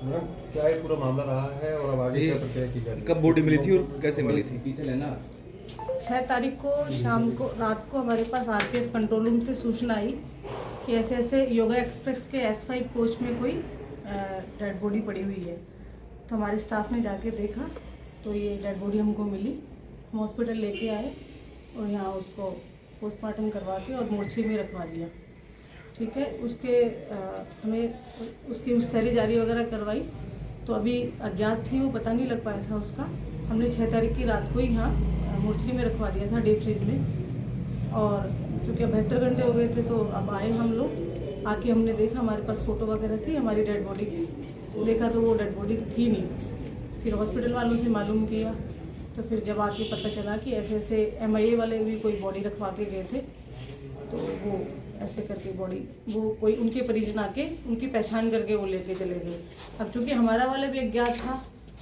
क्या ये पूरा मामला रहा है और अब आगे क्या प्रक्रिया की जा रही है? कब बॉडी मिली थी और कैसे मिली थी? पीछे लेना। 6 तारीख को शाम को रात को हमारे पास आरपीएफ कंट्रोल रूम से सूचना आई कि ऐसे ऐसे योगा एक्सप्रेस के S5 कोच में कोई डेड बॉडी पड़ी हुई है। तो हमारे स्टाफ ने जाके देखा तो ये डेड बॉडी हमको मिली। हम हॉस्पिटल लेके आए और यहाँ उसको पोस्टमार्टम करवा के और मोर्चरी में रखवा दिया। ठीक है, उसके हमें उसकी मुस्तैदी जारी वगैरह करवाई। तो अभी अज्ञात थी, वो पता नहीं लग पाया था उसका। हमने 6 तारीख की रात को ही यहाँ मोर्चरी में रखवा दिया था, डीप फ्रीज में। और चूँकि 72 घंटे हो गए थे तो अब आए हम लोग। आके हमने देखा, हमारे पास फ़ोटो वगैरह थी हमारी डेड बॉडी की। देखा तो वो डेड बॉडी थी नहीं। फिर हॉस्पिटल वालों से मालूम किया तो फिर जब आके पता चला कि ऐसे ऐसे MIA वाले भी कोई बॉडी रखवा के गए थे। तो वो ऐसे करके बॉडी वो कोई उनके परिजन आके उनकी पहचान करके वो लेके चले गए। अब चूँकि हमारा वाला भी अज्ञात था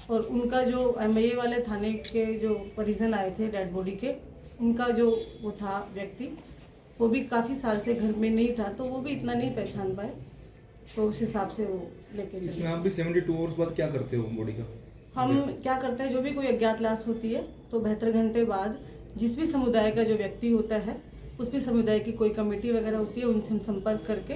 और उनका जो MIA वाले थाने के जो परिजन आए थे डेड बॉडी के, उनका जो वो था व्यक्ति, वो भी काफ़ी साल से घर में नहीं था तो वो भी इतना नहीं पहचान पाए। तो उस हिसाब से वो लेके चले। इसमें आप भी 72 आवर्स बाद क्या करते हो बॉडी का? हम क्या करते हैं, जो भी कोई अज्ञात लाश होती है तो 72 घंटे बाद जिस भी समुदाय का जो व्यक्ति होता है, उस भी समुदाय की कोई कमेटी वगैरह होती है, उनसे हम संपर्क करके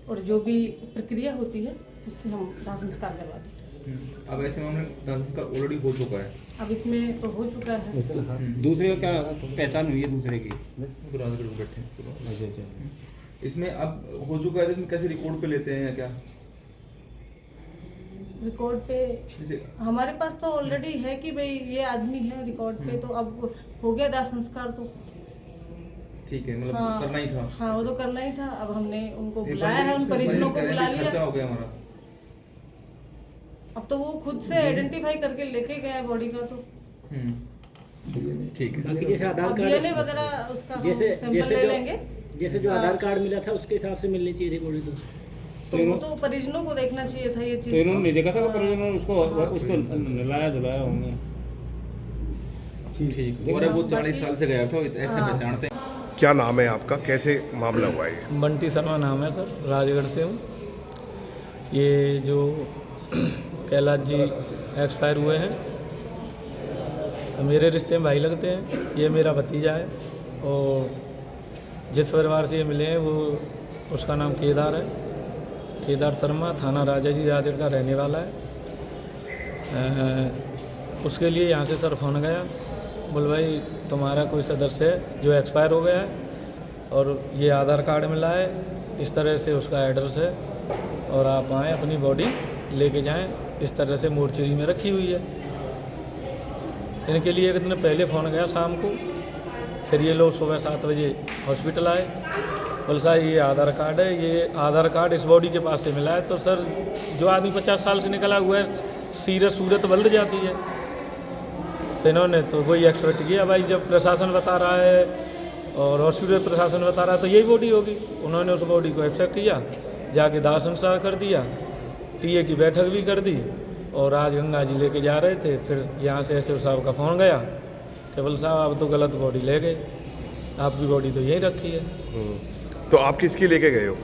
और जो भी प्रक्रिया होती है उससे हम दाह संस्कार करवा देते हैं। अब ऐसे मामले दाह संस्कार ऑलरेडी हो चुका है। अब इसमें तो हो चुका है। दूसरे का क्या पहचान हुई है दूसरे की? राजगढ़ में बैठे इसमें अब हो चुका है, तो इसमें कैसे रिकॉर्ड पे लेते हैं या क्या? रिकॉर्ड पे हमारे पास तो ऑलरेडी है कि भाई ये आदमी है रिकॉर्ड पे। तो अब हो गया दाह संस्कार तो ठीक है, मतलब हाँ, करना ही था। हाँ, वो तो करना ही था। अब हमने उनको बुलाया है, उन परिजनों को बुला लिया। खर्चा हो गया हमारा। अब तो वो खुद से आइडेंटिफाई करके लेके गया है बॉडी का। तो ठीक है। बाकी जैसे आधार कार्ड DNA वगैरह उसका हम जैसे सैंपल ले लेंगे। जैसे जो आधार कार्ड मिला था उसके हिसाब से मिलनी चाहिए थी बॉडी। तो वो तो परिजनों को देखना चाहिए था ये चीज। तो इन्होंने नहीं देखा था परिजनों ने उसको नहलाया धुलाया होंगे। ठीक। और वो 40 साल से गया था, ऐसे पहचानते हैं। क्या नाम है आपका, कैसे मामला हुआ है? बंटी शर्मा नाम है सर, राजगढ़ से हूँ। ये जो कैलाश जी एक्सपायर हुए हैं तो मेरे रिश्ते में भाई लगते हैं। ये मेरा भतीजा है और जिस परिवार से ये मिले हैं वो उसका नाम केदार है, केदार शर्मा, थाना राजा जी राजगढ़ का रहने वाला है। उसके लिए यहाँ से सर फ़ोन गया, बोल भाई तुम्हारा कोई सदस्य है जो एक्सपायर हो गया है और ये आधार कार्ड मिला है, इस तरह से उसका एड्रेस है और आप आएँ अपनी बॉडी लेके जाएं। इस तरह से मोर्चरी में रखी हुई है। इनके लिए एक दिन पहले फ़ोन गया शाम को, फिर ये लोग सुबह 7 बजे हॉस्पिटल आए। बोल साहब ये आधार कार्ड है, ये आधार कार्ड इस बॉडी के पास से मिला है। तो सर जो आदमी 50 साल से निकला हुआ है, सीरत सूरत बदल जाती है। तो इन्होंने तो वही एक्सपेक्ट किया, भाई जब प्रशासन बता रहा है और हॉस्पिटल प्रशासन बता रहा है तो यही बॉडी होगी। उन्होंने उस बॉडी को एक्सेप्ट किया, जाके दाह संस्कार कर दिया, टीए की बैठक भी कर दी और आज गंगा जी लेके जा रहे थे। फिर यहाँ से एसओ साहब का फ़ोन गया कि बोल साहब आप तो गलत बॉडी ले गए, आपकी बॉडी तो यहीं रखी है। तो आप किसकी लेके गए हो?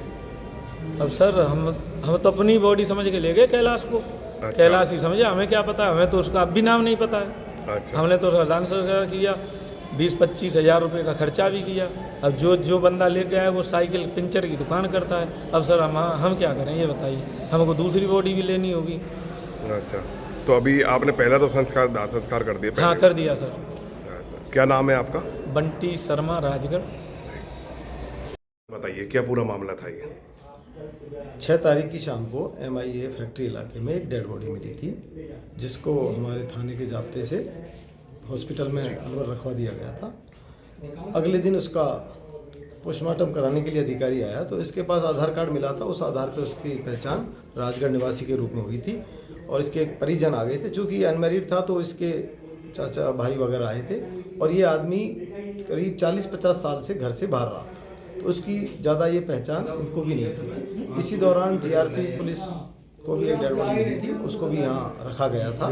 अब सर हम तो अपनी बॉडी समझ के ले गए कैलाश को। अच्छा। कैलाश ही समझे, हमें क्या पता, हमें तो उसका अब भी नाम नहीं पता है। अच्छा। हमने तो दान संस्कार किया, 20-25 हज़ार रुपये का खर्चा भी किया। अब जो बंदा लेके आया वो साइकिल पंचर की दुकान करता है। अब सर हम क्या करें ये बताइए, हमको दूसरी बॉडी भी लेनी होगी। अच्छा, तो अभी आपने पहला तो दाह संस्कार कर दिया? हाँ कर दिया सर। अच्छा, क्या नाम है आपका? बंटी शर्मा, राजगढ़। बताइए क्या पूरा मामला था ये? 6 तारीख की शाम को MIA फैक्ट्री इलाके में एक डेड बॉडी मिली थी, जिसको हमारे थाने के जाब्ते से हॉस्पिटल में अलवर रखवा दिया गया था। अगले दिन उसका पोस्टमार्टम कराने के लिए अधिकारी आया तो इसके पास आधार कार्ड मिला था। उस आधार पर उसकी पहचान राजगढ़ निवासी के रूप में हुई थी और इसके एक परिजन आ गए थे। चूँकि अनमैरिड था तो इसके चाचा भाई वगैरह आए थे और ये आदमी करीब 40-50 साल से घर से बाहर रहा था, तो उसकी ज़्यादा ये पहचान उनको भी नहीं थी। इसी दौरान GRP पुलिस को भी एक डेड बॉडी मिली थी, उसको भी यहाँ रखा गया था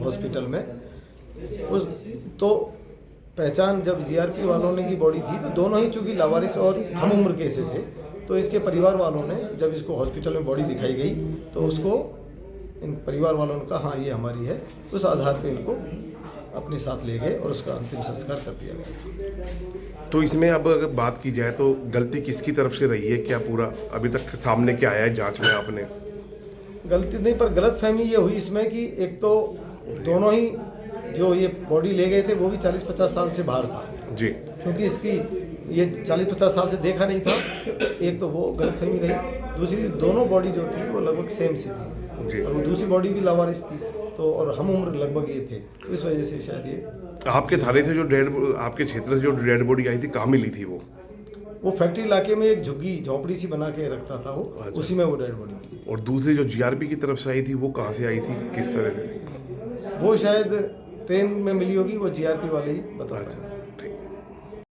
हॉस्पिटल में। तो पहचान जब GRP वालों ने की बॉडी थी तो दोनों ही चूँकि लावारिस और हम उम्र के से थे, तो इसके परिवार वालों ने जब इसको हॉस्पिटल में बॉडी दिखाई गई तो उसको इन परिवार वालों ने कहा हाँ ये हमारी है, उस आधार पे इनको अपने साथ ले गए और उसका अंतिम संस्कार कर दिया गया। तो इसमें अब अगर बात की जाए तो गलती किसकी तरफ से रही है, क्या पूरा अभी तक सामने क्या आया है जांच में आपने? गलती नहीं, पर गलतफहमी ये हुई इसमें कि एक तो दोनों ही जो ये बॉडी ले गए थे वो भी 40-50 साल से बाहर था जी। क्योंकि इसकी ये 40-50 साल से देखा नहीं था। एक तो वो गलतफहमी रही, दूसरी दोनों बॉडी जो थी वो लगभग सेम सी थी जी। और वो दूसरी बॉडी भी लावारिस थी, तो और हम उम्र लगभग ये थे, तो इस वजह से शायद ये आपके थाने से जो आपके क्षेत्र से जो डेड बॉडी आई थी कहाँ मिली थी वो फैक्ट्री इलाके में एक झुग्गी झोपड़ी सी बना के रखता था वो, उसी में वो डेड बॉडी मिली थी। और दूसरी जो जीआरपी की तरफ से आई थी वो कहाँ से आई थी, किस तरह से थी? वो शायद ट्रेन में मिली होगी, वो जीआरपी वाले ही बता रहे हैं।